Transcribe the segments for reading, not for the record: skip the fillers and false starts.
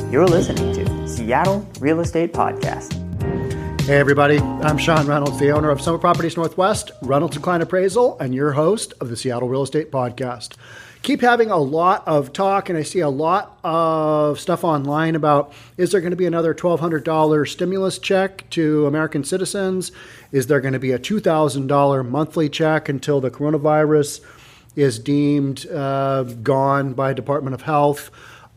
You're listening to Seattle Real Estate Podcast. Hey everybody, I'm Sean Reynolds, the owner of Summit Properties Northwest, Reynolds & Klein Appraisal, and your host of the Seattle Real Estate Podcast. Keep having a lot of talk, and I see a lot of stuff online about, is there going to be another $1,200 stimulus check to American citizens? Is there going to be a $2,000 monthly check until the coronavirus is deemed gone by Department of Health?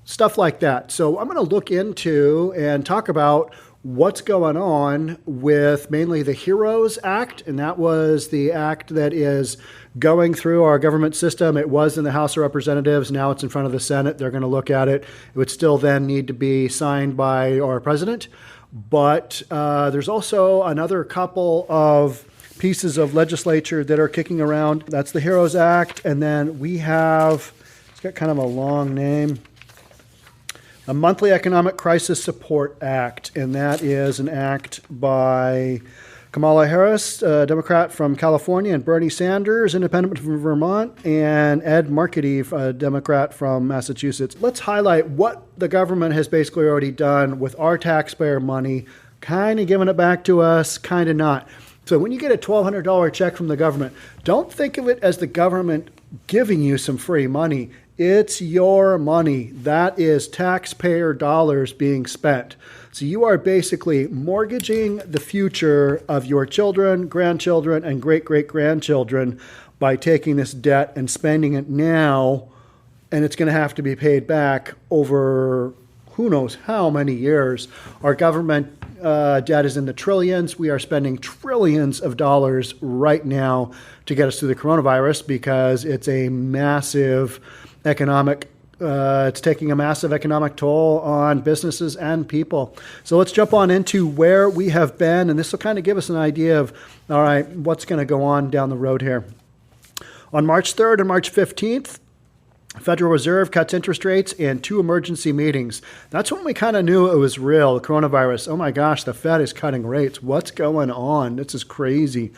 Stuff like that. So I'm going to look into and talk about what's going on with mainly the HEROES Act, and that was the act that is going through our government system. It was in the House of Representatives. Now it's in front of the Senate. They're going to look at it. It would still then need to be signed by our president. But there's also another couple of pieces of legislature that are kicking around. That's the HEROES Act. And then we have, it's got kind of a long name, a Monthly Economic Crisis Support Act, and that is an act by Kamala Harris, Democrat from California, and Bernie Sanders, Independent from Vermont, and Ed Markey, Democrat from Massachusetts. Let's highlight what the government has basically already done with our taxpayer money, kind of giving it back to us, kind of not. So when you get a $1,200 check from the government, don't think of it as the government giving you some free money. It's your money. That is taxpayer dollars being spent. So you are basically mortgaging the future of your children, grandchildren, and great-great-grandchildren by taking this debt and spending it now, and it's going to have to be paid back over who knows how many years. Our government debt is in the trillions. We are spending trillions of dollars right now to get us through the coronavirus because it's a massive it's taking a massive economic toll on businesses and people. So let's jump on into where we have been, and this will kind of give us an idea of, all right, what's going to go on down the road here. On March 3rd and March 15th, Federal Reserve cuts interest rates in 2 emergency meetings. That's when we kind of knew it was real, the coronavirus. Oh my gosh, the Fed is cutting rates. What's going on? This is crazy.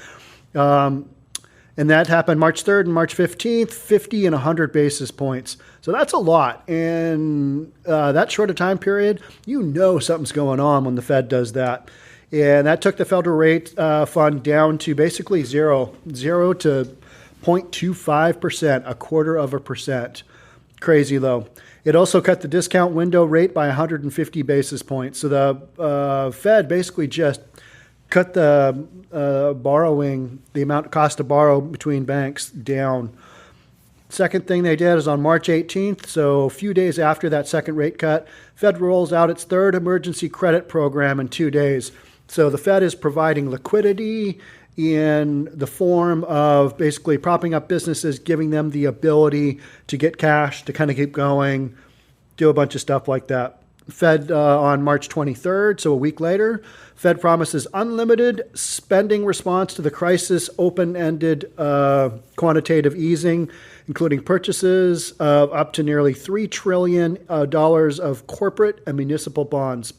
And that happened March 3rd and March 15th, 50 and 100 basis points. So that's a lot. And that short a time period, you know something's going on when the Fed does that. And that took the federal rate fund down to basically zero to 0.25%, a quarter of a percent. Crazy low. It also cut the discount window rate by 150 basis points. So the Fed basically just cut the the amount cost to borrow between banks down. Second thing they did is on March 18th, so a few days after that second rate cut, Fed rolls out its third emergency credit program in 2 days. So the Fed is providing liquidity in the form of basically propping up businesses, giving them the ability to get cash, to kind of keep going, do a bunch of stuff like that. Fed on March 23rd, so a week later, Fed promises unlimited spending response to the crisis, open-ended quantitative easing, including purchases of up to nearly $3 trillion of corporate and municipal bonds.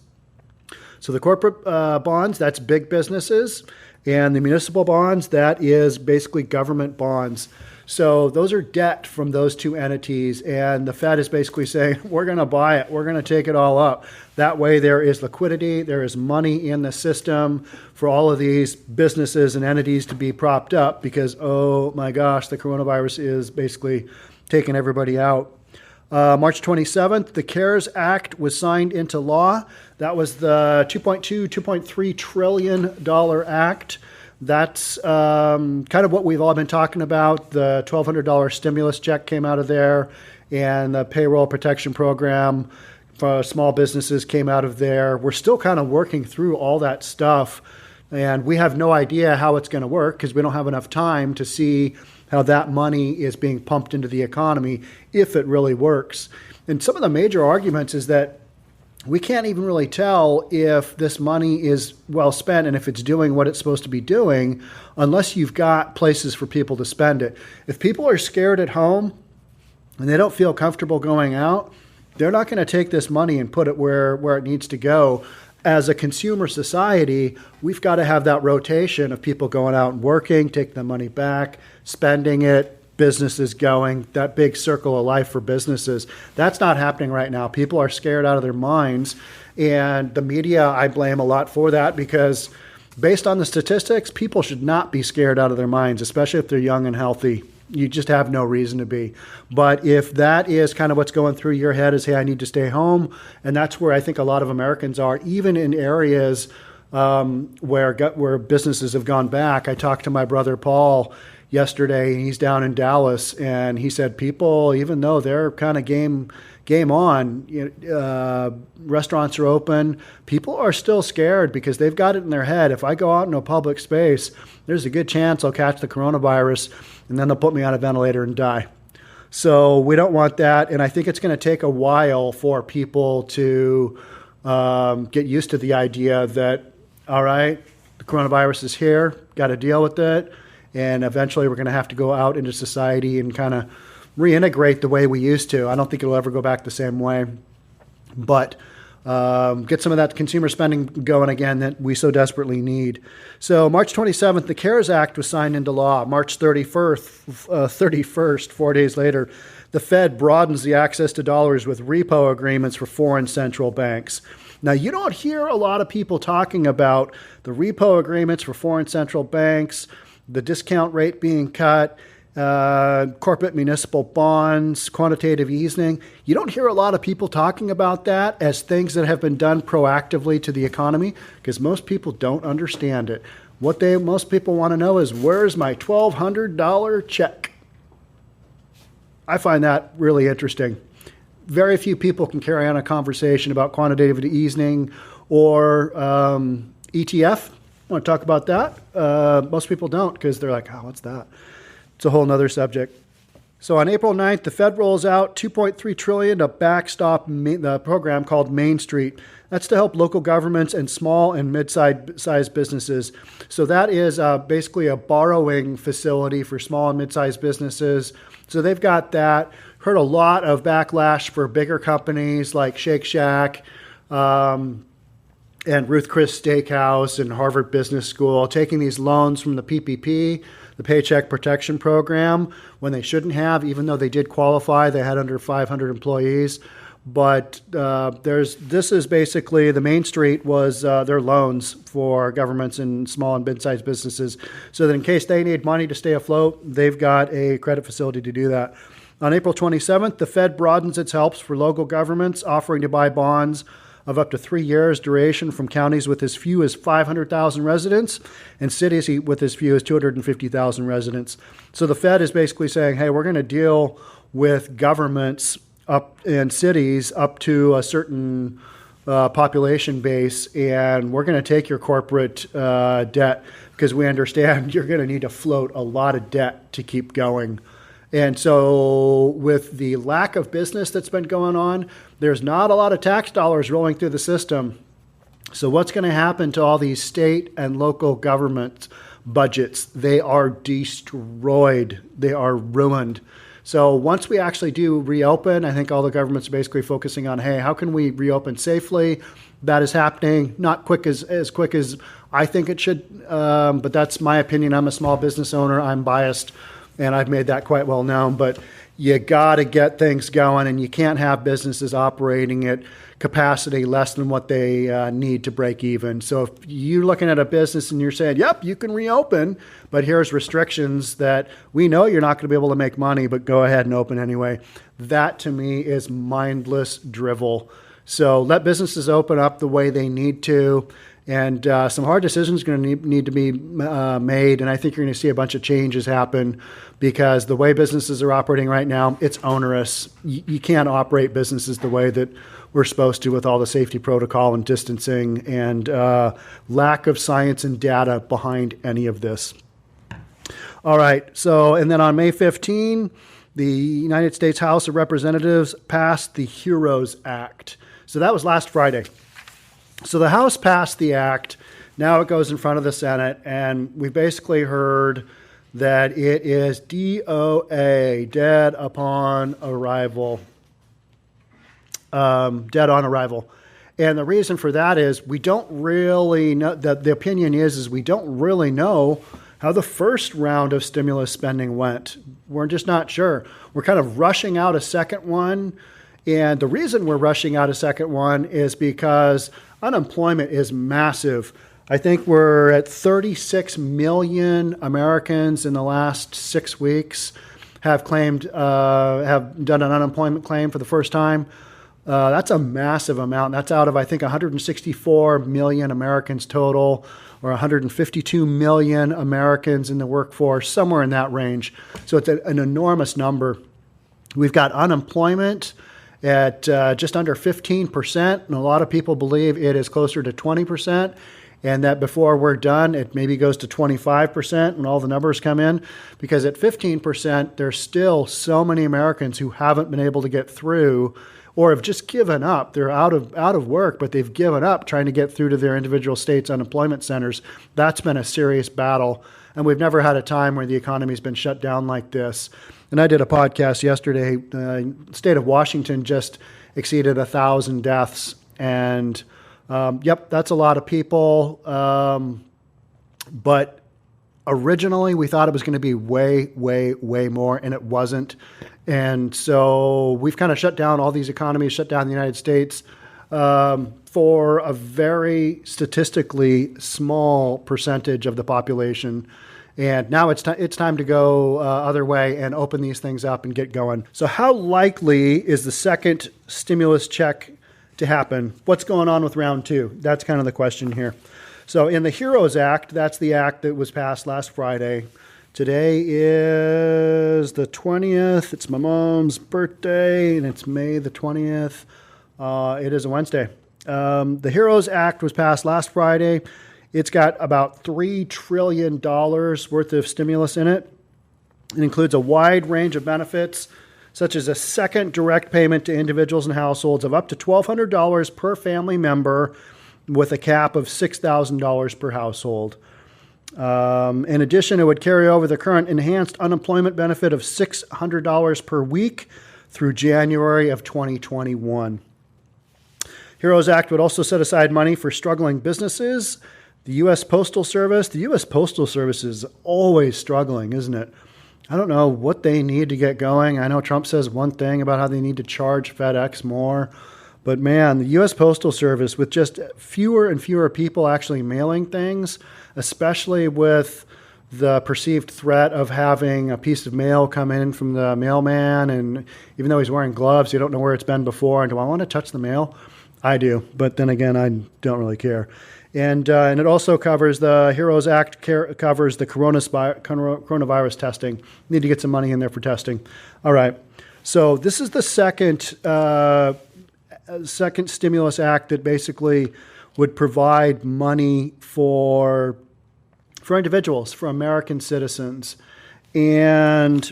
So the corporate bonds, that's big businesses, and the municipal bonds, that is basically government bonds. So those are debt from those two entities, and the Fed is basically saying, we're going to buy it. We're going to take it all up. That way there is liquidity, there is money in the system for all of these businesses and entities to be propped up because, oh my gosh, the coronavirus is basically taking everybody out. March 27th, the CARES Act was signed into law. That was the $2.3 trillion act. That's kind of what we've all been talking about. The $1,200 stimulus check came out of there, and the payroll protection program for small businesses came out of there. We're still kind of working through all that stuff, and we have no idea how it's going to work because we don't have enough time to see how that money is being pumped into the economy, if it really works. And some of the major arguments is that we can't even really tell if this money is well spent and if it's doing what it's supposed to be doing unless you've got places for people to spend it. If people are scared at home and they don't feel comfortable going out, they're not going to take this money and put it where it needs to go. As a consumer society, we've got to have that rotation of people going out and working, taking the money back, spending it, businesses going, that big circle of life for businesses. That's not happening right now. People are scared out of their minds. And the media, I blame a lot for that, because based on the statistics, people should not be scared out of their minds, especially if they're young and healthy. You just have no reason to be. But if that is kind of what's going through your head is, hey, I need to stay home, and that's where I think a lot of Americans are, even in areas where businesses have gone back. I talked to my brother Paul yesterday. He's down in Dallas, and he said people, even though they're kind of game on, restaurants are open, people are still scared because they've got it in their head. If I go out in a public space, there's a good chance I'll catch the coronavirus, and then they'll put me on a ventilator and die. So we don't want that, and I think it's going to take a while for people to get used to the idea that, all right, the coronavirus is here, got to deal with it, and eventually we're going to have to go out into society and kind of reintegrate the way we used to. I don't think it'll ever go back the same way, but get some of that consumer spending going again that we so desperately need. So March 27th, the CARES Act was signed into law. March 31st, 4 days later, the Fed broadens the access to dollars with repo agreements for foreign central banks. Now, you don't hear a lot of people talking about the repo agreements for foreign central banks, the discount rate being cut, corporate municipal bonds, quantitative easing. You don't hear a lot of people talking about that as things that have been done proactively to the economy, because most people don't understand it. What most people want to know is, where's my $1,200 check? I find that really interesting. Very few people can carry on a conversation about quantitative easing or ETF. I want to talk about that. Most people don't, because they're like, oh, what's that? It's a whole nother subject. So on April 9th, the Fed rolls out $2.3 trillion to backstop the program called Main Street. That's to help local governments and small and mid-sized businesses. So that is basically a borrowing facility for small and mid-sized businesses. So they've got that. Heard a lot of backlash for bigger companies like Shake Shack and Ruth Chris Steakhouse and Harvard Business School taking these loans from the PPP, the Paycheck Protection Program, when they shouldn't have, even though they did qualify. They had under 500 employees. But this is basically, the Main Street was their loans for governments and small and mid-sized businesses, so that in case they need money to stay afloat, they've got a credit facility to do that. On April 27th, the Fed broadens its helps for local governments, offering to buy bonds of up to 3 years duration from counties with as few as 500,000 residents and cities with as few as 250,000 residents. So the Fed is basically saying, hey, we're going to deal with governments up in cities up to a certain population base, and we're going to take your corporate debt, because we understand you're going to need to float a lot of debt to keep going. And so with the lack of business that's been going on, there's not a lot of tax dollars rolling through the system. So what's going to happen to all these state and local government budgets? They are destroyed. They are ruined. So once we actually do reopen, I think all the governments are basically focusing on, hey, how can we reopen safely? That is happening, not as quick as I think it should, but that's my opinion. I'm a small business owner. I'm biased, and I've made that quite well known. But you got to get things going, and you can't have businesses operating at capacity less than what they need to break even. So if you're looking at a business and you're saying, yep, you can reopen, but here's restrictions that we know you're not going to be able to make money, but go ahead and open anyway. That to me is mindless drivel. So let businesses open up the way they need to. And some hard decisions are going to need to be made. And I think you're going to see a bunch of changes happen, because the way businesses are operating right now, it's onerous. You can't operate businesses the way that we're supposed to, with all the safety protocol and distancing and lack of science and data behind any of this. All right. So, and then on May 15, the United States House of Representatives passed the HEROES Act. So that was last Friday. So the House passed the act. Now it goes in front of the Senate, and we basically heard that it is DOA, dead on arrival. And the reason for that is we don't really know, the opinion is we don't really know how the first round of stimulus spending went. We're just not sure. We're kind of rushing out a second one. And the reason we're rushing out a second one is because unemployment is massive. I think we're at 36 million Americans in the last 6 weeks have done an unemployment claim for the first time. That's a massive amount. That's out of, I think, 164 million Americans total, or 152 million Americans in the workforce, somewhere in that range. So it's an enormous number. We've got unemployment at just under 15%, and a lot of people believe it is closer to 20%, and that before we're done, it maybe goes to 25% when all the numbers come in, because at 15%, there's still so many Americans who haven't been able to get through or have just given up. They're out of work, but they've given up trying to get through to their individual states' unemployment centers. That's been a serious battle, and we've never had a time where the economy's been shut down like this. And I did a podcast yesterday. The state of Washington just exceeded 1,000 deaths. And, that's a lot of people. But originally, we thought it was going to be way, way, way more, and it wasn't. And so we've kind of shut down all these economies, shut down the United States for a very statistically small percentage of the population. And now it's time to go other way and open these things up and get going. So how likely is the second stimulus check to happen? What's going on with round two? That's kind of the question here. So in the HEROES Act, that's the act that was passed last Friday. Today is the 20th. It's my mom's birthday, and it's May the 20th. It is a Wednesday. The HEROES Act was passed last Friday. It's got about $3 trillion worth of stimulus in it. It includes a wide range of benefits, such as a second direct payment to individuals and households of up to $1,200 per family member, with a cap of $6,000 per household. In addition, it would carry over the current enhanced unemployment benefit of $600 per week through January of 2021. HEROES Act would also set aside money for struggling businesses. The U.S. Postal Service. The U.S. Postal Service is always struggling, isn't it? I don't know what they need to get going. I know Trump says one thing about how they need to charge FedEx more. But man, the U.S. Postal Service, with just fewer and fewer people actually mailing things, especially with the perceived threat of having a piece of mail come in from the mailman, and even though he's wearing gloves, you don't know where it's been before. And do I want to touch the mail? I do. But then again, I don't really care. And it also covers, the HEROES Act covers the coronavirus testing. Need to get some money in there for testing. All right. So this is the second stimulus act that basically would provide money for individuals, for American citizens. And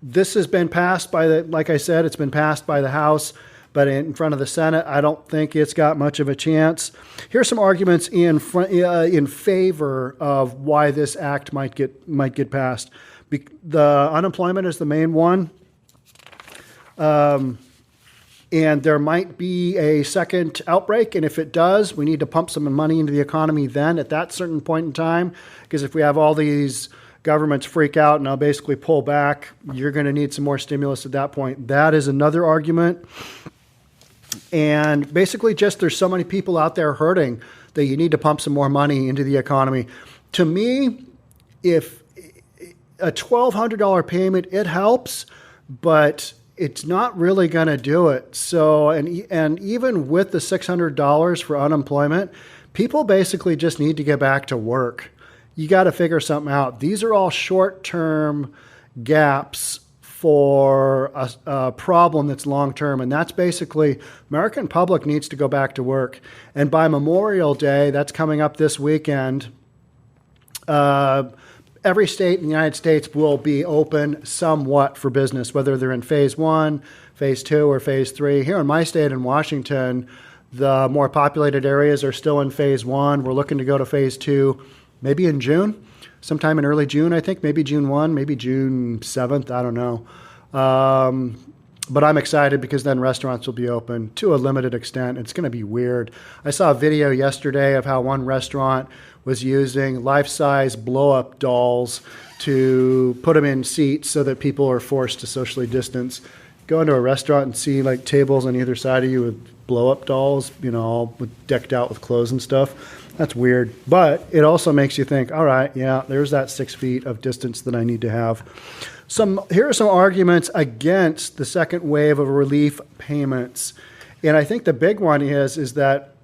this has been passed by like I said, it's been passed by the House. But in front of the Senate, I don't think it's got much of a chance. Here's some arguments in favor of why this act might get passed. The unemployment is the main one, and there might be a second outbreak. And if it does, we need to pump some money into the economy then at that certain point in time. Because if we have all these governments freak out and I'll basically pull back, you're going to need some more stimulus at that point. That is another argument. And basically just there's so many people out there hurting that you need to pump some more money into the economy. To me, if a $1,200 payment, it helps, but it's not really going to do it. So, and even with the $600 for unemployment, people basically just need to get back to work. You got to figure something out. These are all short-term gaps for a problem that's long-term, and that's basically American public needs to go back to work. And by Memorial Day, that's coming up this weekend, every state in the United States will be open somewhat for business, whether they're in phase 1, phase 2, or phase 3. Here in my state in Washington, the more populated areas are still in phase 1. We're looking to go to phase 2 maybe in June. Sometime in early June, I think, maybe June 1, maybe June 7th, I don't know. But I'm excited because then restaurants will be open to a limited extent. It's going to be weird. I saw a video yesterday of how one restaurant was using life-size blow-up dolls to put them in seats so that people are forced to socially distance. Go into a restaurant and see like tables on either side of you with blow-up dolls, all decked out with clothes and stuff. That's weird. But it also makes you think, all right, yeah, there's that 6 feet of distance that I need to have. Here are some arguments against the second wave of relief payments. And I think the big one is that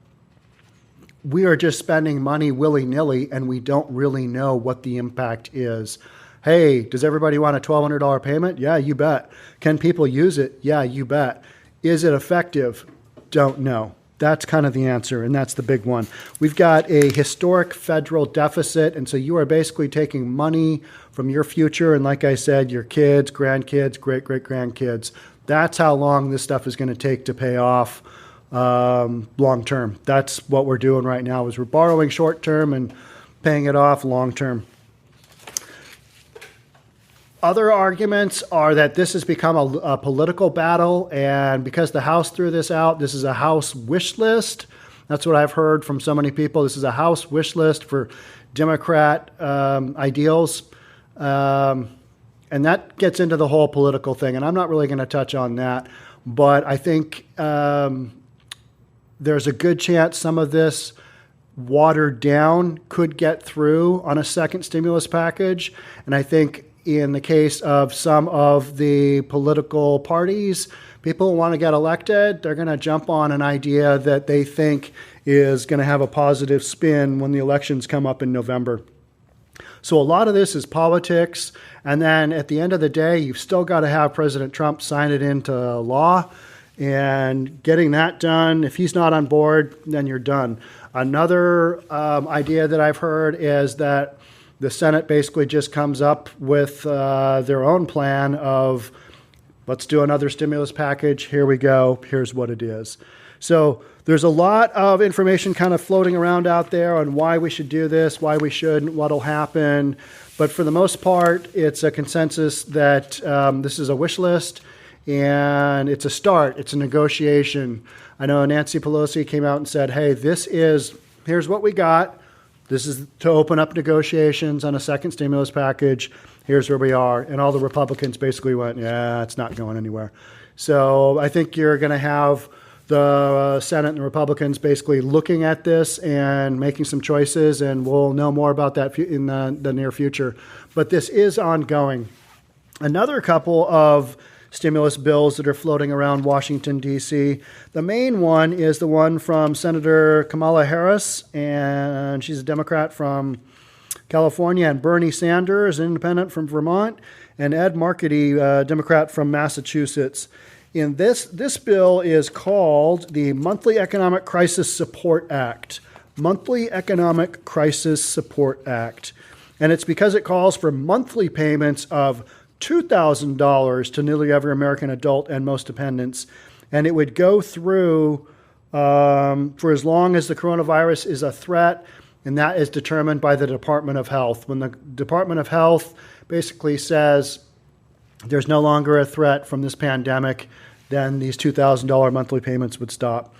we are just spending money willy-nilly and we don't really know what the impact is. Hey, does everybody want a $1,200 payment? Yeah, you bet. Can people use it? Yeah, you bet. Is it effective? Don't know. That's kind of the answer, and that's the big one. We've got a historic federal deficit, and so you are basically taking money from your future, and like I said, your kids, grandkids, great-great-grandkids. That's how long this stuff is going to take to pay off long term. That's what we're doing right now is we're borrowing short term and paying it off long term. Other arguments are that this has become a political battle, and because the House threw this out, this is a House wish list. That's what I've heard from so many people. This is a House wish list for Democrat ideals, and that gets into the whole political thing, and I'm not really going to touch on that, but I think there's a good chance some of this watered down could get through on a second stimulus package, and I think in the case of some of the political parties, people who want to get elected, they're going to jump on an idea that they think is going to have a positive spin when the elections come up in November. So a lot of this is politics. And then at the end of the day, you've still got to have President Trump sign it into law. And getting that done, if he's not on board, then you're done. Another idea that I've heard is that the Senate basically just comes up with their own plan of, let's do another stimulus package. Here we go. Here's what it is. So there's a lot of information kind of floating around out there on why we should do this, why we shouldn't, what'll happen. But for the most part, it's a consensus that this is a wish list and it's a start. It's a negotiation. I know Nancy Pelosi came out and said, hey, here's what we got. This is to open up negotiations on a second stimulus package. Here's where we are. And all the Republicans basically went, yeah, it's not going anywhere. So I think you're going to have the Senate and the Republicans basically looking at this and making some choices, and we'll know more about that in the near future. But this is ongoing. Another couple of stimulus bills that are floating around Washington, D.C. The main one is the one from Senator Kamala Harris, and she's a Democrat from California, and Bernie Sanders, an independent from Vermont, and Ed Markey, Democrat from Massachusetts. And this bill is called the Monthly Economic Crisis Support Act. Monthly Economic Crisis Support Act. And it's because it calls for monthly payments of $2,000 to nearly every American adult and most dependents. And it would go through for as long as the coronavirus is a threat, and that is determined by the Department of Health. When the Department of Health basically says there's no longer a threat from this pandemic, then these $2,000 monthly payments would stop.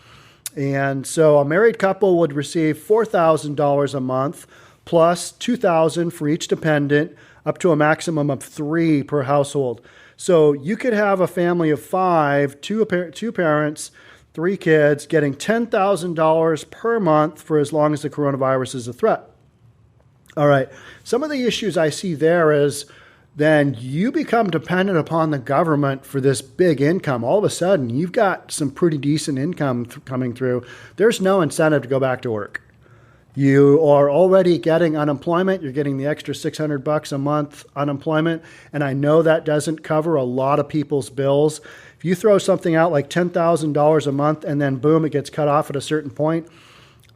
And so a married couple would receive $4,000 a month plus $2,000 for each dependent, up to a maximum of 3 per household. So you could have a family of 5, two parents, 3 kids, getting $10,000 per month for as long as the coronavirus is a threat. All right. Some of the issues I see there is then you become dependent upon the government for this big income. All of a sudden, you've got some pretty decent income coming through. There's no incentive to go back to work. You are already getting unemployment. You're getting the extra $600 a month unemployment. And I know that doesn't cover a lot of people's bills. If you throw something out like $10,000 a month and then boom, it gets cut off at a certain point,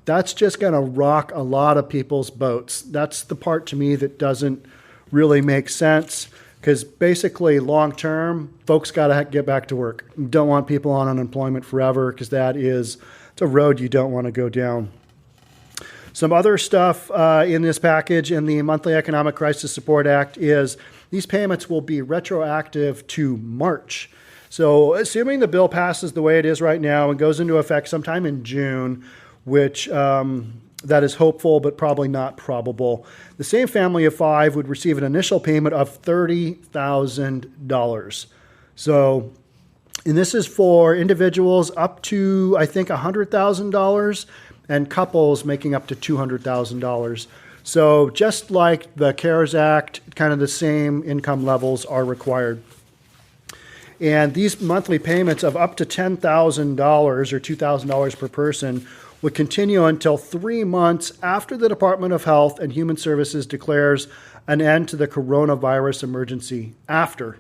that's just going to rock a lot of people's boats. That's the part to me that doesn't really make sense, because basically long term, folks got to get back to work. You don't want people on unemployment forever, because it's a road you don't want to go down. Some other stuff in this package in the Monthly Economic Crisis Support Act is these payments will be retroactive to March. So assuming the bill passes the way it is right now and goes into effect sometime in June, which that is hopeful but probably not probable, the same family of 5 would receive an initial payment of $30,000. So, and this is for individuals up to, I think, $100,000 and couples making up to $200,000. So just like the CARES Act, kind of the same income levels are required. And these monthly payments of up to $10,000 or $2,000 per person would continue until 3 months after the Department of Health and Human Services declares an end to the coronavirus emergency after.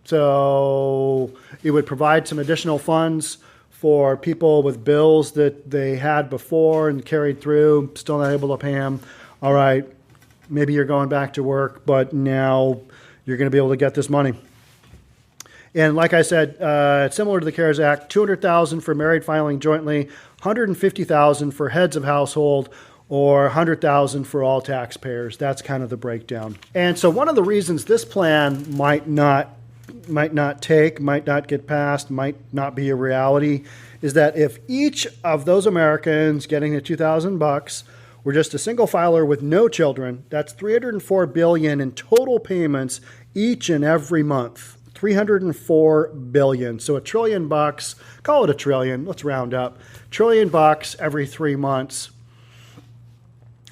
So it would provide some additional funds for people with bills that they had before and carried through, still not able to pay them. All right, maybe you're going back to work, but now you're going to be able to get this money. And like I said, it's similar to the CARES Act, $200,000 for married filing jointly, $150,000 for heads of household, or $100,000 for all taxpayers. That's kind of the breakdown. And so one of the reasons this plan might not get passed, might not be a reality, is that if each of those Americans getting the $2,000 were just a single filer with no children, that's $304 billion in total payments each and every month. $304 billion. So $1 trillion, call it $1 trillion, let's round up. $1 trillion every 3 months.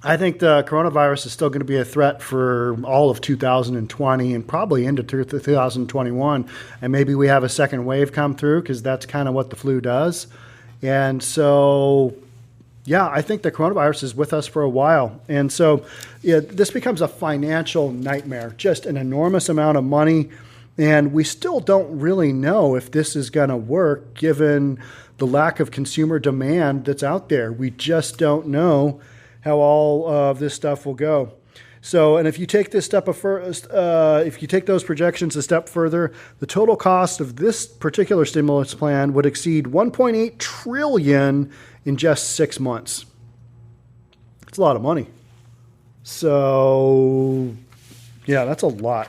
I think the coronavirus is still going to be a threat for all of 2020 and probably into 2021. And maybe we have a second wave come through because that's kind of what the flu does. And so, yeah, I think the coronavirus is with us for a while. And so this becomes a financial nightmare, just an enormous amount of money. And we still don't really know if this is going to work given the lack of consumer demand that's out there. We just don't know how all of this stuff will go. So, and if you take this step if you take those projections a step further, the total cost of this particular stimulus plan would exceed $1.8 trillion in just 6 months. It's a lot of money. So, yeah, that's a lot.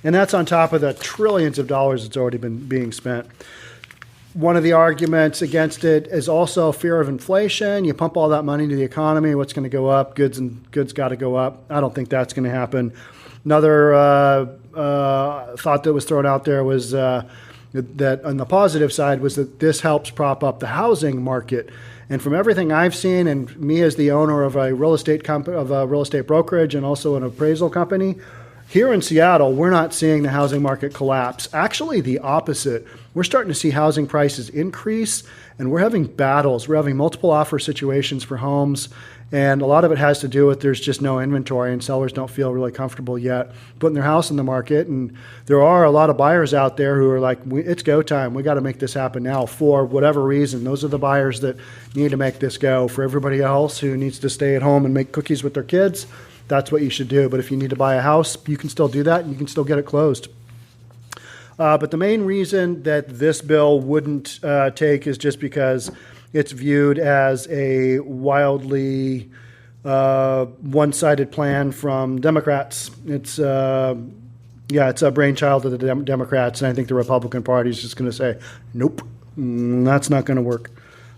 And that's on top of the trillions of dollars that's already been being spent. One of the arguments against it is also fear of inflation. You pump all that money into the economy, what's going to go up? Goods got to go up. I don't think that's going to happen. Another thought that was thrown out there was that on the positive side was that this helps prop up the housing market. And from everything I've seen, and me as the owner of a real estate brokerage and also an appraisal company, here in Seattle, we're not seeing the housing market collapse. Actually, the opposite. We're starting to see housing prices increase, and we're having battles. We're having multiple offer situations for homes, and a lot of it has to do with there's just no inventory, and sellers don't feel really comfortable yet putting their house in the market. And there are a lot of buyers out there who are like, it's go time. We got to make this happen now for whatever reason. Those are the buyers that need to make this go. For everybody else who needs to stay at home and make cookies with their kids, that's what you should do. But if you need to buy a house, you can still do that and you can still get it closed. But the main reason that this bill wouldn't take is just because it's viewed as a wildly one-sided plan from Democrats. It's a brainchild of the Democrats, and I think the Republican Party is just going to say, nope, that's not going to work.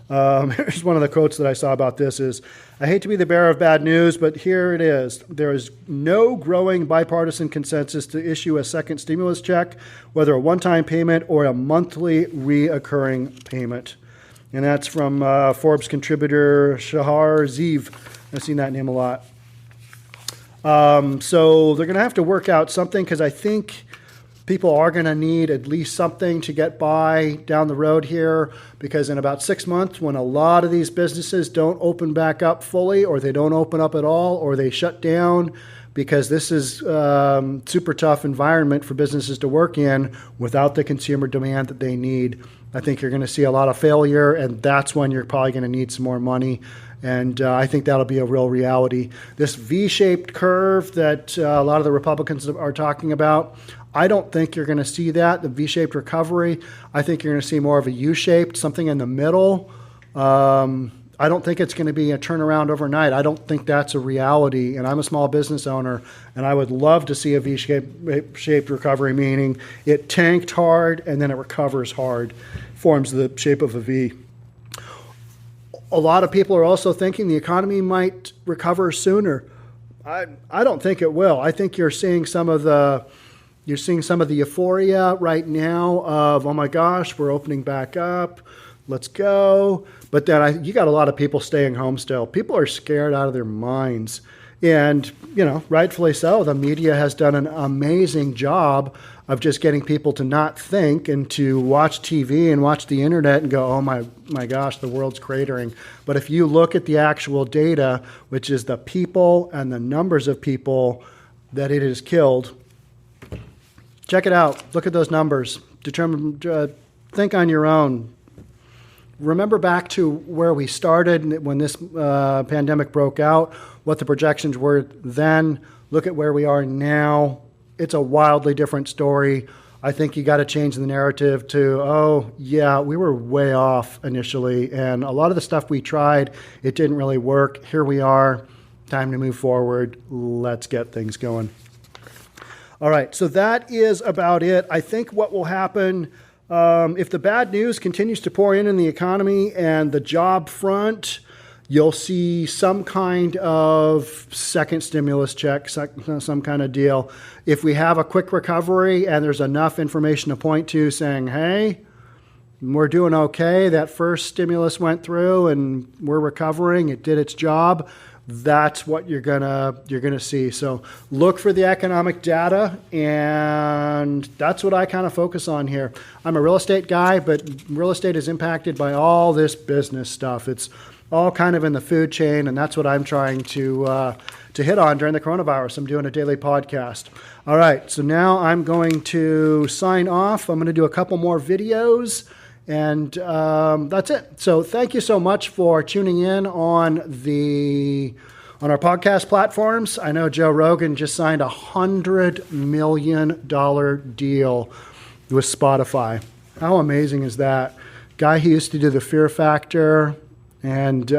Here's one of the quotes that I saw about this is, I hate to be the bearer of bad news, but here it is. There is no growing bipartisan consensus to issue a second stimulus check, whether a one-time payment or a monthly reoccurring payment. And that's from Forbes contributor Shahar Zeev. I've seen that name a lot. So they're going to have to work out something because I think people are going to need at least something to get by down the road here, because in about 6 months, when a lot of these businesses don't open back up fully, or they don't open up at all, or they shut down, because this is super tough environment for businesses to work in without the consumer demand that they need. I think you're going to see a lot of failure, and that's when you're probably going to need some more money. And I think that'll be a real reality. This V-shaped curve that a lot of the Republicans are talking about, I don't think you're going to see that, the V-shaped recovery. I think you're going to see more of a U-shaped, something in the middle. I don't think it's going to be a turnaround overnight. I don't think that's a reality. And I'm a small business owner, and I would love to see a V-shaped recovery, meaning it tanked hard and then it recovers hard, forms the shape of a V. A lot of people are also thinking the economy might recover sooner. I don't think it will. I think you're seeing some of the euphoria right now of, oh my gosh, we're opening back up, let's go. But then you got a lot of people staying home still. People are scared out of their minds. And, rightfully so. The media has done an amazing job of just getting people to not think and to watch TV and watch the internet and go, oh my gosh, the world's cratering. But if you look at the actual data, which is the people and the numbers of people that it has killed, check it out. Look at those numbers. Think on your own. Remember back to where we started when this pandemic broke out, what the projections were then. Look at where we are now. It's a wildly different story. I think you got to change the narrative to, oh, yeah, we were way off initially. And a lot of the stuff we tried, it didn't really work. Here we are. Time to move forward. Let's get things going. All right, so that is about it. I think what will happen if the bad news continues to pour in the economy and the job front, you'll see some kind of second stimulus check, some kind of deal. If we have a quick recovery and there's enough information to point to saying, hey, we're doing okay, that first stimulus went through and we're recovering, it did its job, that's what you're gonna see. So look for the economic data, and that's what I kind of focus on here. I'm a real estate guy, but real estate is impacted by all this business stuff. It's all kind of in the food chain, and that's what I'm trying to hit on during the coronavirus. I'm doing a daily podcast. All right, so now I'm going to sign off. I'm going to do a couple more videos. And that's it. So thank you so much for tuning in on our podcast platforms. I know Joe Rogan just signed a $100 million deal with Spotify. How amazing is that? Guy who used to do the Fear Factor, and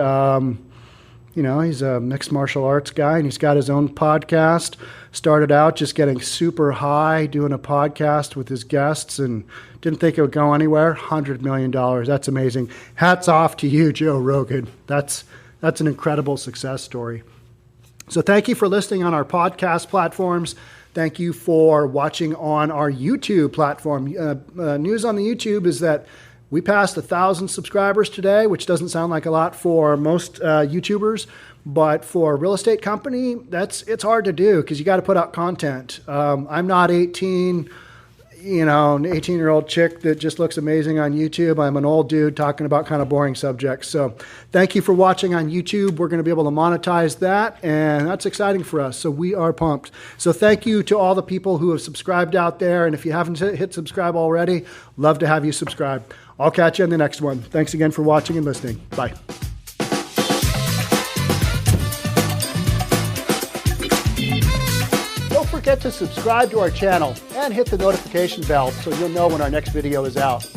he's a mixed martial arts guy, and he's got his own podcast. Started out just getting super high, doing a podcast with his guests, and didn't think it would go anywhere. $100 million. That's amazing. Hats off to you, Joe Rogan. That's an incredible success story. So thank you for listening on our podcast platforms. Thank you for watching on our YouTube platform. News on the YouTube is that we passed 1,000 subscribers today, which doesn't sound like a lot for most YouTubers, but for a real estate company, it's hard to do because you got to put out content. I'm not 18, an 18-year-old chick that just looks amazing on YouTube. I'm an old dude talking about kind of boring subjects. So thank you for watching on YouTube. We're going to be able to monetize that, and that's exciting for us. So we are pumped. So thank you to all the people who have subscribed out there. And if you haven't hit subscribe already, love to have you subscribe. I'll catch you in the next one. Thanks again for watching and listening. Bye. Don't forget to subscribe to our channel and hit the notification bell so you'll know when our next video is out.